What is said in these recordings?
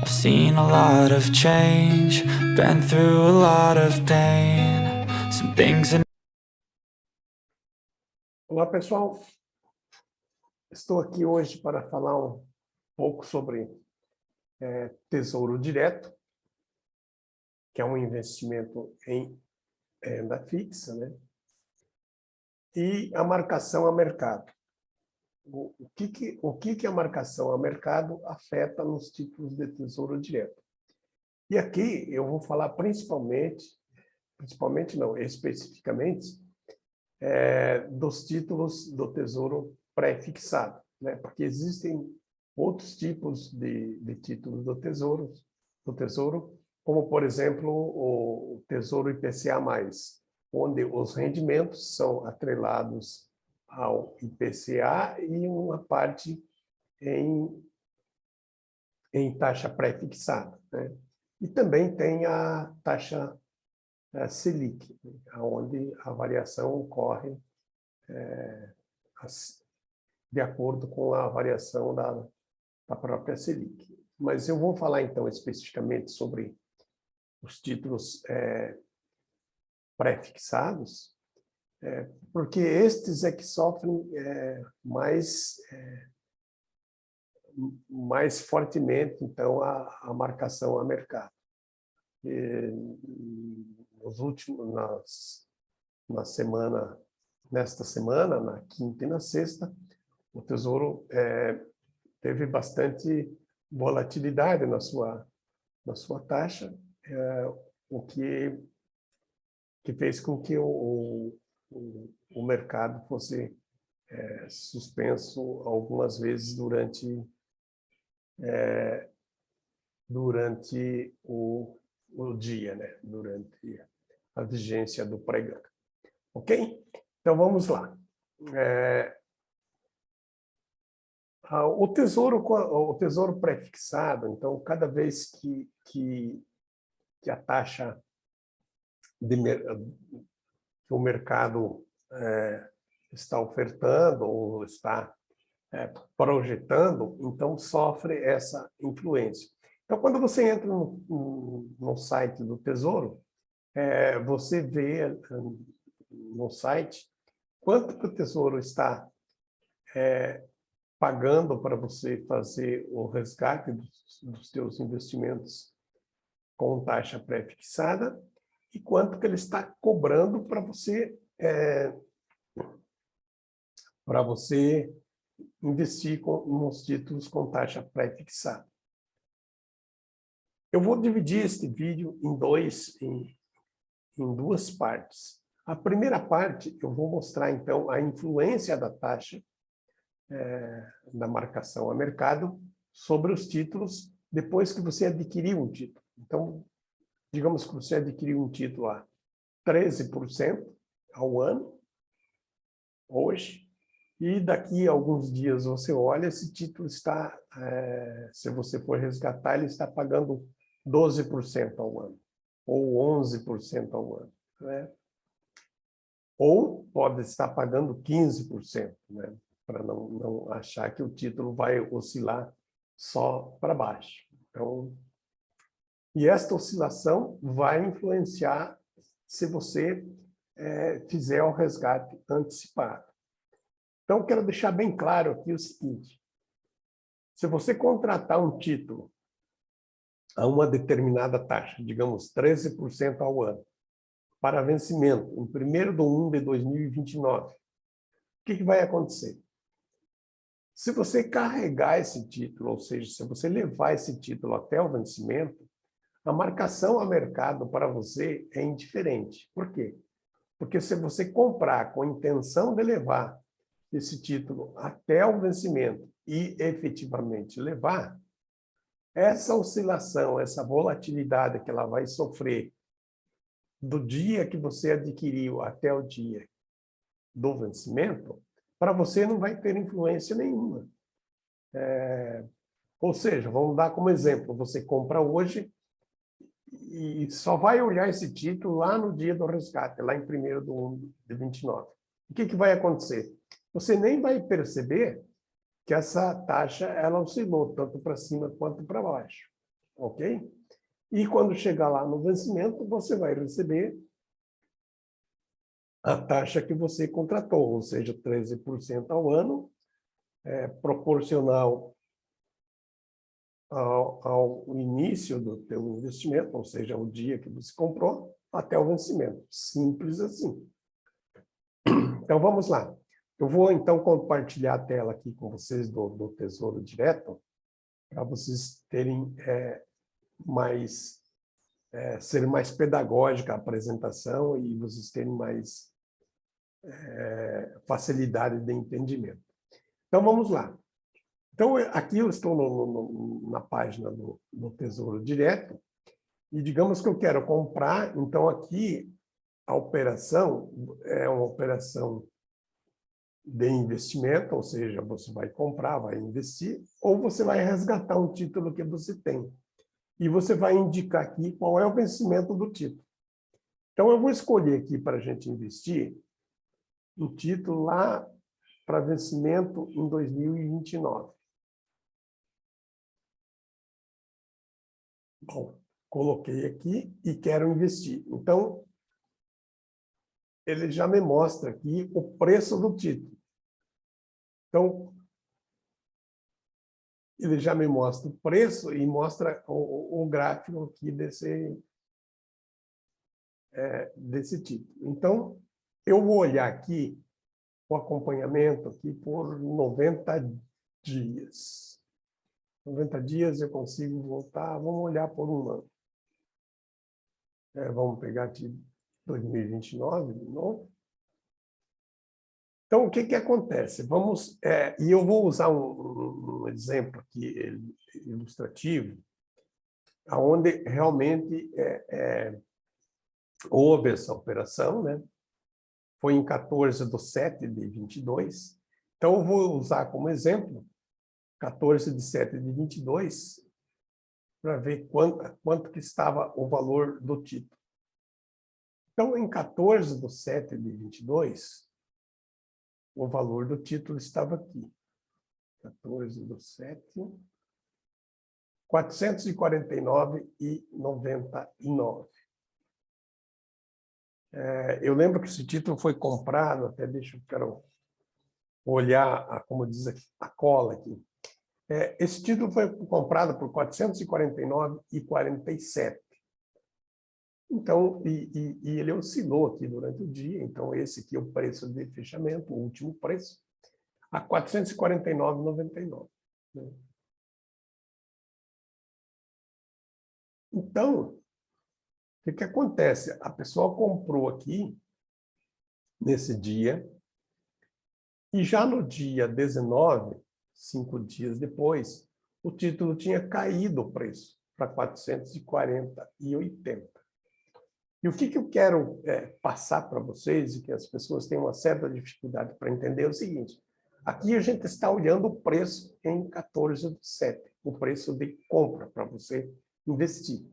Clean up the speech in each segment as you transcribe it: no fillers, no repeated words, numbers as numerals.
I've seen a lot of change, been through a lot of pain. Some things in Olá, pessoal. Estou aqui hoje para falar um pouco sobre Tesouro Direto, que é um investimento em renda fixa, né? E a marcação a mercado. O que a marcação a mercado afeta nos títulos de Tesouro Direto? E aqui eu vou falar especificamente, dos títulos do Tesouro pré-fixado, né? Porque existem outros tipos de títulos do Tesouro, como, por exemplo, o Tesouro IPCA+, onde os rendimentos são atrelados ao IPCA e uma parte em taxa pré-fixada, né? E também tem a taxa Selic, onde a variação ocorre de acordo com a variação da própria Selic. Mas eu vou falar, então, especificamente sobre os títulos pré-fixados, porque estes é que sofrem mais fortemente, então, a marcação a mercado. Nesta semana, na quinta e na sexta, o Tesouro teve bastante volatilidade na sua taxa, o que fez com que o mercado fosse suspenso algumas vezes durante o dia, né? Durante a vigência do pregão. Ok? Então, vamos lá. O tesouro pré-fixado, então, cada vez que a taxa que o mercado está ofertando ou está projetando, então sofre essa influência. Então, quando você entra no site do Tesouro, você vê no site quanto que o Tesouro está pagando para você fazer o resgate dos seus investimentos com taxa pré-fixada e quanto que ele está cobrando para você investir nos títulos com taxa pré-fixada. Eu vou dividir este vídeo em duas partes. A primeira parte, eu vou mostrar, então, a influência da taxa da marcação a mercado sobre os títulos depois que você adquiriu um título. Então, digamos que você adquiriu um título a 13% ao ano, hoje, e daqui a alguns dias você olha, esse título está, se você for resgatar, ele está pagando 12% ao ano, ou 11% ao ano, né? Ou pode estar pagando 15%, né? Para não achar que o título vai oscilar só para baixo. Então, e esta oscilação vai influenciar se você fizer o resgate antecipado. Então, quero deixar bem claro aqui o seguinte: se você contratar um título a uma determinada taxa, digamos 13% ao ano, para vencimento em 1º de 2029, o que vai acontecer? Se você carregar esse título, ou seja, se você levar esse título até o vencimento, a marcação a mercado para você é indiferente. Por quê? Porque se você comprar com a intenção de levar esse título até o vencimento e efetivamente levar, essa oscilação, essa volatilidade que ela vai sofrer do dia que você adquiriu até o dia do vencimento, para você não vai ter influência nenhuma. Ou seja, vamos dar como exemplo, você compra hoje e só vai olhar esse título lá no dia do resgate, lá em 1º de 29. O que vai acontecer? Você nem vai perceber que essa taxa ela oscilou tanto para cima quanto para baixo. ok? E quando chegar lá no vencimento, você vai receber a taxa que você contratou, ou seja, 13% ao ano, proporcional ao início do teu investimento, ou seja, o dia que você comprou, até o vencimento. Simples assim. Então, vamos lá. Eu vou, então, compartilhar a tela aqui com vocês do Tesouro Direto, para vocês terem ser mais pedagógica a apresentação e vocês terem mais facilidade de entendimento. Então, vamos lá. Então, aqui eu estou na página do Tesouro Direto e digamos que eu quero comprar, então aqui a operação é uma operação de investimento, ou seja, você vai comprar, vai investir, ou você vai resgatar um título que você tem. E você vai indicar aqui qual é o vencimento do título. Então, eu vou escolher aqui para a gente investir um título lá para vencimento em 2029. Bom, coloquei aqui e quero investir. Então, ele já me mostra aqui o preço do título. Então, ele já me mostra o preço e mostra o gráfico aqui desse título. Então, eu vou olhar aqui o acompanhamento aqui por 90 dias. 90 dias eu consigo voltar, vamos olhar por um ano. Vamos pegar aqui 2029 de novo. Então, o que acontece? E eu vou usar um exemplo aqui ilustrativo, onde realmente houve essa operação, né? Foi em 14/7/22. Então, eu vou usar como exemplo 14/7/22 para ver quanto que estava o valor do título. Então, em 14/7/22, o valor do título estava aqui. 14/7, R$ 449,99. Eu lembro que esse título foi comprado, até quero olhar, como diz aqui, a cola aqui. Esse título foi comprado por R$ 449,47. Então, ele oscilou aqui durante o dia. Então, esse aqui é o preço de fechamento, o último preço, a R$ 449,99. Então, o que acontece? A pessoa comprou aqui, nesse dia, e já no dia 19, 5 dias depois, o título tinha caído o preço para R$ 440,80. E o que eu quero passar para vocês, e que as pessoas têm uma certa dificuldade para entender, é o seguinte: aqui a gente está olhando o preço em 14/7, o preço de compra para você investir.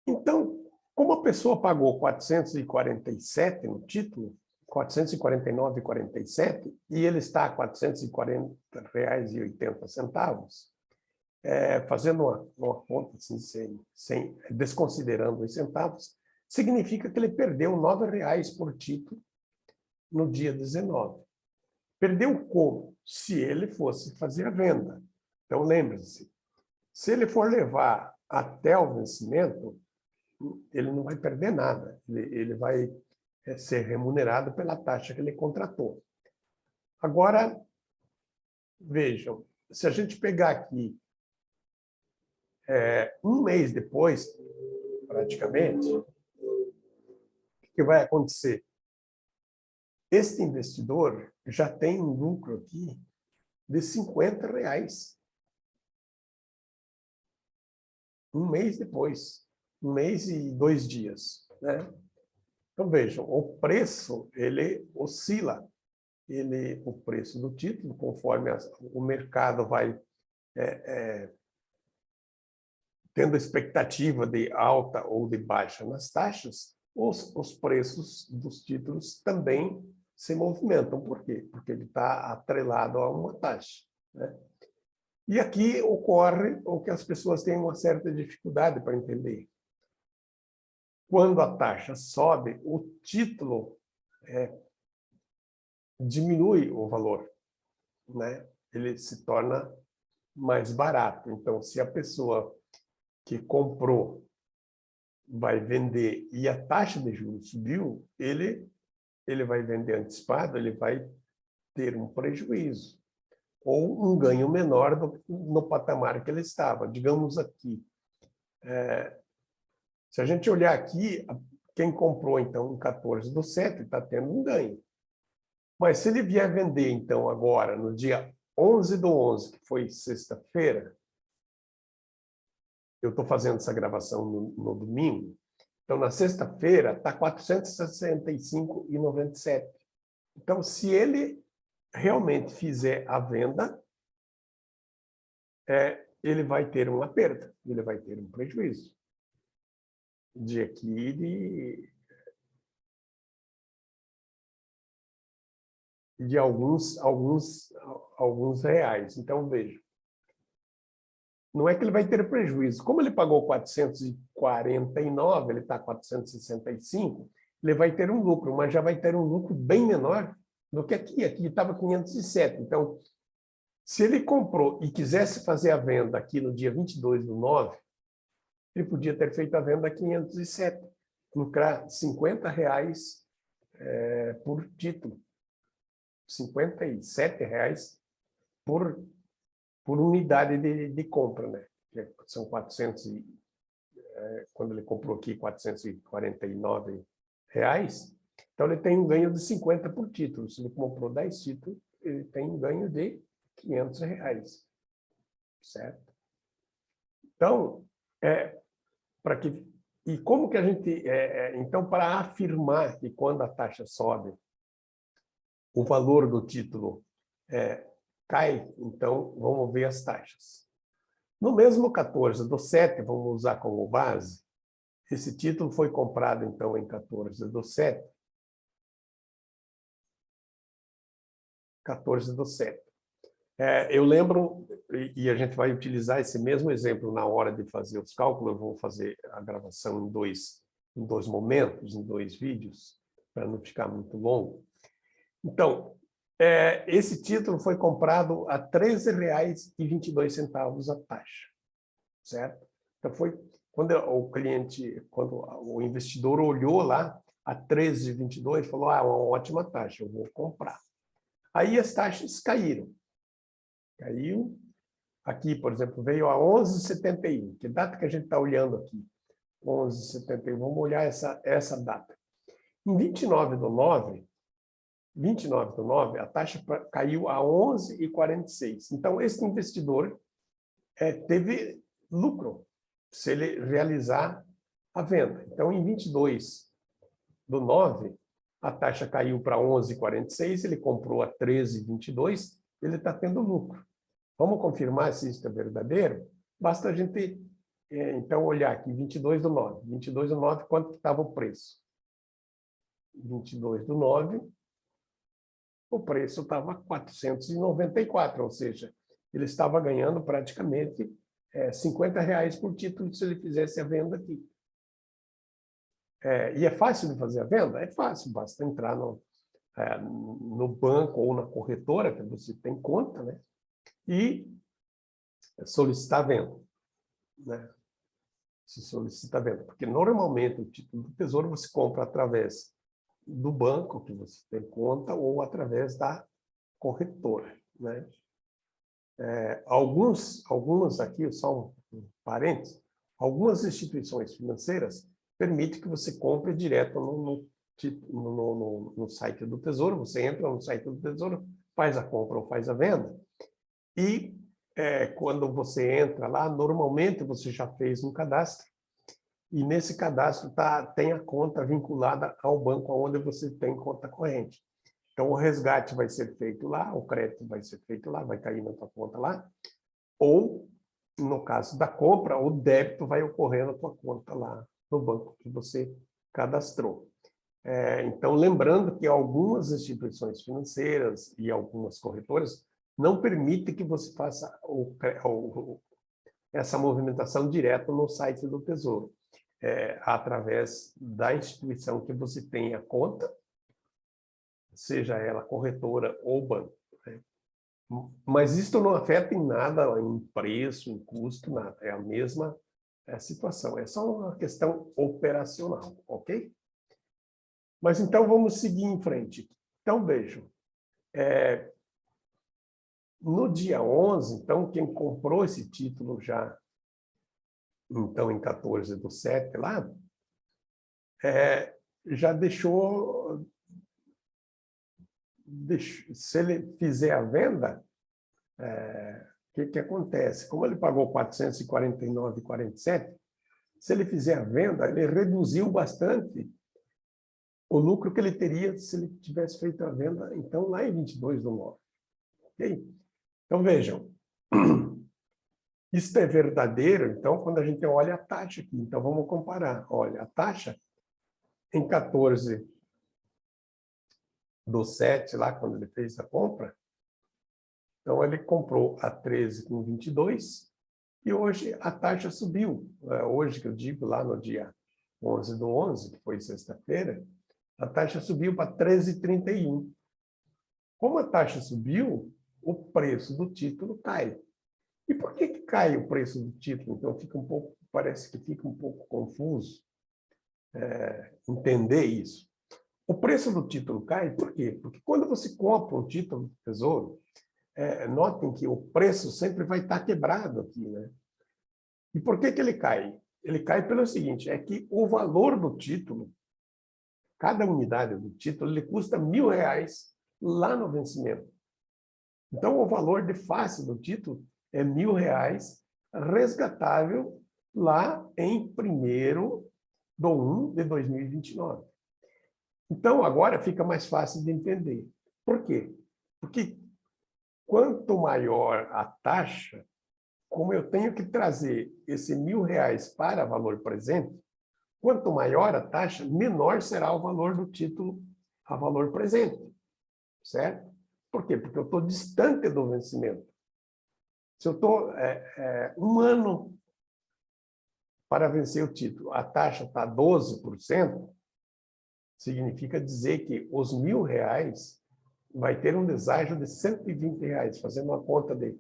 Então, como a pessoa pagou 447 no título, 449,47, e ele está a R$ 440,80, fazendo uma conta assim, desconsiderando os centavos, significa que ele perdeu R$ 9,00 por título no dia 19. Perdeu como? Se ele fosse fazer a venda. Então, lembre-se, se ele for levar até o vencimento, ele não vai perder nada. Ele vai ser remunerado pela taxa que ele contratou. Agora, vejam, se a gente pegar aqui um mês depois, praticamente, o que vai acontecer? Este investidor já tem um lucro aqui de R$ 50,00. Um mês depois, 1 mês e 2 dias, né? Então, vejam, o preço, ele oscila. O preço do título, conforme o mercado vai tendo expectativa de alta ou de baixa nas taxas, os preços dos títulos também se movimentam. Por quê? Porque ele está atrelado a uma taxa, né? E aqui ocorre o que as pessoas têm uma certa dificuldade para entender. Quando a taxa sobe, o título diminui o valor, né? Ele se torna mais barato. Então, se a pessoa que comprou vai vender e a taxa de juros subiu, ele vai vender antecipado, ele vai ter um prejuízo ou um ganho menor no patamar que ele estava. Digamos aqui, se a gente olhar aqui, quem comprou, então, em 14/7 está tendo um ganho. Mas se ele vier vender, então, agora, no dia 11/11, que foi sexta-feira, eu estou fazendo essa gravação no domingo, então, na sexta-feira, está R$ 465,97. Então, se ele realmente fizer a venda, ele vai ter uma perda, ele vai ter um prejuízo de alguns reais. Então, veja, não é que ele vai ter prejuízo. Como ele pagou 449, ele está 465, ele vai ter um lucro, mas já vai ter um lucro bem menor do que aqui. Aqui estava 507. Então, se ele comprou e quisesse fazer a venda aqui no dia 22/9, ele podia ter feito a venda a 507, lucrar R$ 50 por título. R$ 57 por unidade de compra, né? São 400 quando ele comprou aqui, R$ 449. Então, ele tem um ganho de 50 por título. Se ele comprou 10 títulos, ele tem um ganho de R$ 500. Certo? Então, e como que a gente... então, para afirmar que quando a taxa sobe, o valor do título cai, então, vamos ver as taxas. No mesmo 14/7, vamos usar como base, esse título foi comprado, então, em 14/7. 14/7. Eu lembro, e a gente vai utilizar esse mesmo exemplo na hora de fazer os cálculos, eu vou fazer a gravação em dois momentos, em 2 vídeos, para não ficar muito longo. Então, esse título foi comprado a R$ 13,22 a taxa, certo? Então, foi quando o investidor olhou lá a 13,22, falou, uma ótima taxa, eu vou comprar. Aí as taxas caíram. Caiu. Aqui, por exemplo, veio a 11,71. Que data que a gente está olhando aqui? 11,71. Vamos olhar essa data. Em 29/9, a taxa caiu a 11,46. Então, esse investidor teve lucro se ele realizar a venda. Então, em 22/9, a taxa caiu para 11,46, ele comprou a 13,22, ele está tendo lucro. Vamos confirmar se isso é verdadeiro? Basta a gente, então, olhar aqui, 22/9. 22/9, quanto estava o preço? 22/9, o preço estava 494, ou seja, ele estava ganhando praticamente R$ 50 por título se ele fizesse a venda aqui. E é fácil de fazer a venda? É fácil, basta entrar no banco ou na corretora, que você tem conta, né? E solicitar a venda, né? Se solicita a venda, porque normalmente o título do Tesouro você compra através do banco que você tem conta ou através da corretora, né? Algumas aqui, só um parênteses, algumas instituições financeiras permitem que você compre direto no site do Tesouro. Você entra no site do Tesouro, faz a compra ou faz a venda, e quando você entra lá, normalmente você já fez um cadastro, e nesse cadastro tem a conta vinculada ao banco onde você tem conta corrente. Então, o resgate vai ser feito lá, o crédito vai ser feito lá, vai cair na tua conta lá, ou, no caso da compra, o débito vai ocorrer na tua conta lá no banco que você cadastrou. Então, lembrando que algumas instituições financeiras e algumas corretoras não permite que você faça essa movimentação direto no site do Tesouro, através da instituição que você tenha conta, seja ela corretora ou banco. Né? Mas isso não afeta em nada, em preço, em custo, nada. É a mesma situação. É só uma questão operacional, ok? Mas então vamos seguir em frente. Então, vejam. No dia 11, então, quem comprou esse título já, então, em 14/7 lá, já deixou, se ele fizer a venda, o que acontece? Como ele pagou R$ 449,47, se ele fizer a venda, ele reduziu bastante o lucro que ele teria se ele tivesse feito a venda, então, lá em 22/9. Ok? Então, vejam, isso é verdadeiro, então, quando a gente olha a taxa aqui. Então, vamos comparar. Olha, a taxa em 14/7, lá, quando ele fez a compra, então, ele comprou a 13,22 e hoje a taxa subiu. Hoje, que eu digo, lá no dia 11/11, que foi sexta-feira, a taxa subiu para 13,31. Como a taxa subiu, o preço do título cai. E por que cai o preço do título? Então, parece que fica um pouco confuso entender isso. O preço do título cai por quê? Porque quando você compra um título do Tesouro, notem que o preço sempre vai estar quebrado aqui, né? E por que ele cai? Ele cai pelo seguinte, é que o valor do título, cada unidade do título, ele custa R$ 1.000 lá no vencimento. Então, o valor de face do título é R$ 1.000 resgatável lá em 1º/1/2029. Então, agora fica mais fácil de entender. Por quê? Porque quanto maior a taxa, como eu tenho que trazer esse R$ 1.000 para valor presente, quanto maior a taxa, menor será o valor do título a valor presente. Certo? Por quê? Porque eu estou distante do vencimento. Se eu estou 1 ano para vencer o título, a taxa está 12%, significa dizer que os R$ 1.000 vai ter um deságio de R$ 120, fazendo uma conta de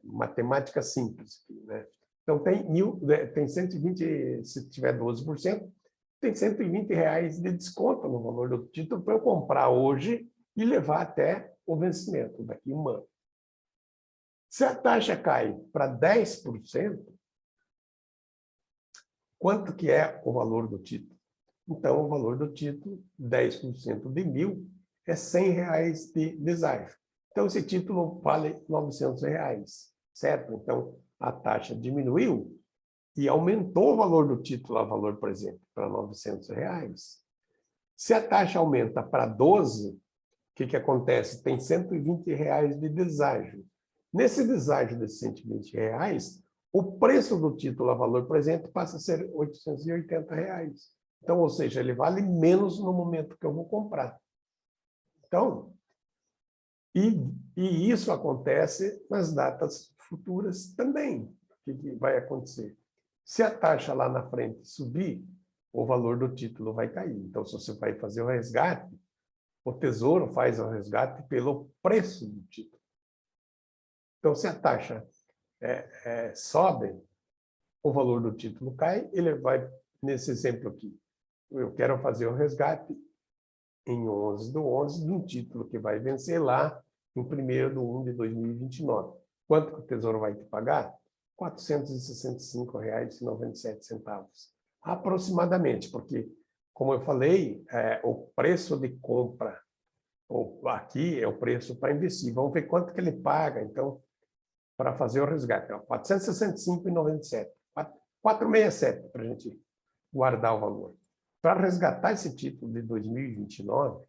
matemática simples. Né? Então, tem 120, se tiver 12%, tem R$ 120 de desconto no valor do título para eu comprar hoje e levar até o vencimento, daqui a 1 ano. Se a taxa cai para 10%, quanto que é o valor do título? Então, o valor do título, 10% de 1.000, é R$ 100 de deságio. Então, esse título vale R$ 900, certo? Então, a taxa diminuiu e aumentou o valor do título a valor presente para R$ 900. Se a taxa aumenta para 12, o que acontece? Tem R$ 120 de deságio. Nesse deságio de R$ 120, o preço do título a valor presente passa a ser R$ 880. Então, ou seja, ele vale menos no momento que eu vou comprar. Então, e isso acontece nas datas futuras também. O que vai acontecer? Se a taxa lá na frente subir, o valor do título vai cair. Então, se você vai fazer o resgate, o Tesouro faz o resgate pelo preço do título. Então, se a taxa sobe, o valor do título cai, ele vai, nesse exemplo aqui, eu quero fazer o resgate em 11/11 de um título que vai vencer lá em 1º/1/2029. Quanto que o Tesouro vai te pagar? R$ 465,97, aproximadamente, porque, como eu falei, o preço de compra aqui é o preço para investir. Vamos ver quanto que ele paga, então, para fazer o resgate. R$ 465,97. 467 para a gente guardar o valor. Para resgatar esse título de 2029,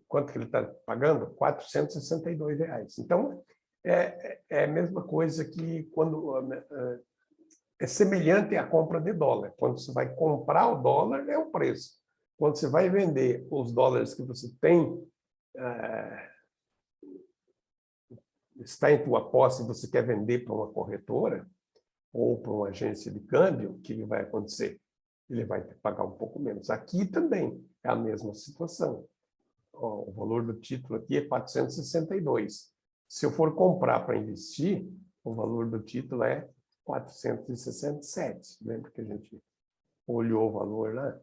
quanto que ele está pagando? R$ 462. Então, é a mesma coisa que quando é semelhante à compra de dólar. Quando você vai comprar o dólar, é o preço. quando você vai vender os dólares que você tem, está em tua posse e você quer vender para uma corretora ou para uma agência de câmbio, o que vai acontecer? Ele vai pagar um pouco menos. Aqui também é a mesma situação. Ó, o valor do título aqui é 462. Se eu for comprar para investir, o valor do título é 467. Lembra que a gente olhou o valor lá?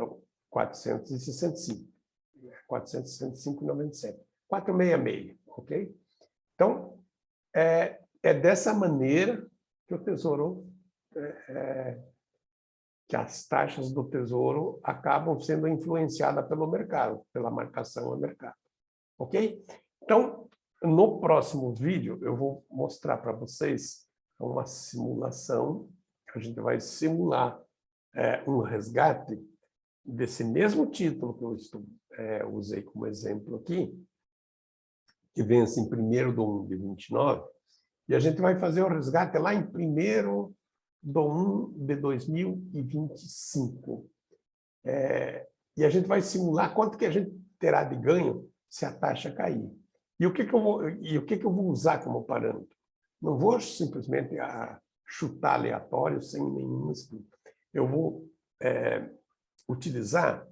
Então, 465. 465,97. 466, ok? Então, é dessa maneira que o Tesouro, que as taxas do Tesouro acabam sendo influenciadas pelo mercado, pela marcação a mercado, ok? Então, no próximo vídeo, eu vou mostrar para vocês uma simulação. A gente vai simular um resgate desse mesmo título que eu usei como exemplo aqui, que vence em 1º/1/29, e a gente vai fazer o resgate lá em 1º/1/2025. E a gente vai simular quanto que a gente terá de ganho se a taxa cair. E o que que eu vou usar como parâmetro? Não vou simplesmente chutar aleatório sem nenhum estudo. Eu vou utilizar,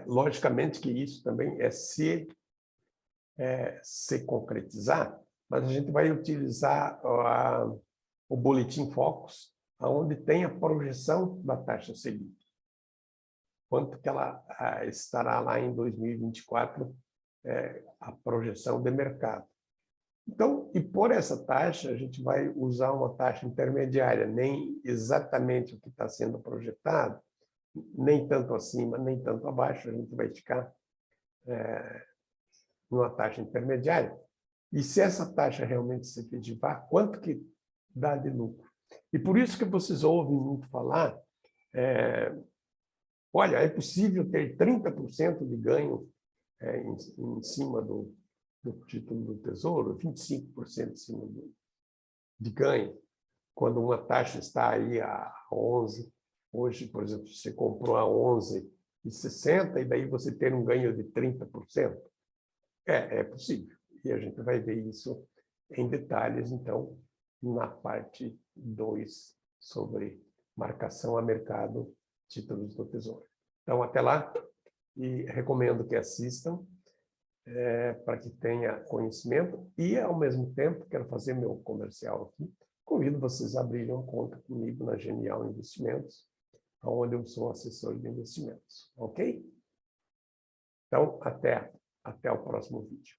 logicamente que isso também se concretizar, mas a gente vai utilizar o Boletim Focus, onde tem a projeção da taxa Selic. Quanto que ela estará lá em 2024, a projeção de mercado. Então, e por essa taxa, a gente vai usar uma taxa intermediária, nem exatamente o que está sendo projetado, nem tanto acima, nem tanto abaixo, a gente vai ficar numa taxa intermediária. E se essa taxa realmente se efetivar, quanto que dá de lucro? E por isso que vocês ouvem muito falar, olha, é possível ter 30% de ganho em cima do título do Tesouro, 25% em cima de ganho, quando uma taxa está aí a 11. Hoje, por exemplo, você comprou a 11,60 e daí você ter um ganho de 30%. É possível. E a gente vai ver isso em detalhes, então, na parte 2, sobre marcação a mercado, títulos do Tesouro. Então, até lá, e recomendo que assistam, para que tenha conhecimento, e, ao mesmo tempo, quero fazer meu comercial aqui, convido vocês a abrirem uma conta comigo na Genial Investimentos, onde eu sou assessor de investimentos, ok? Então, até o próximo vídeo.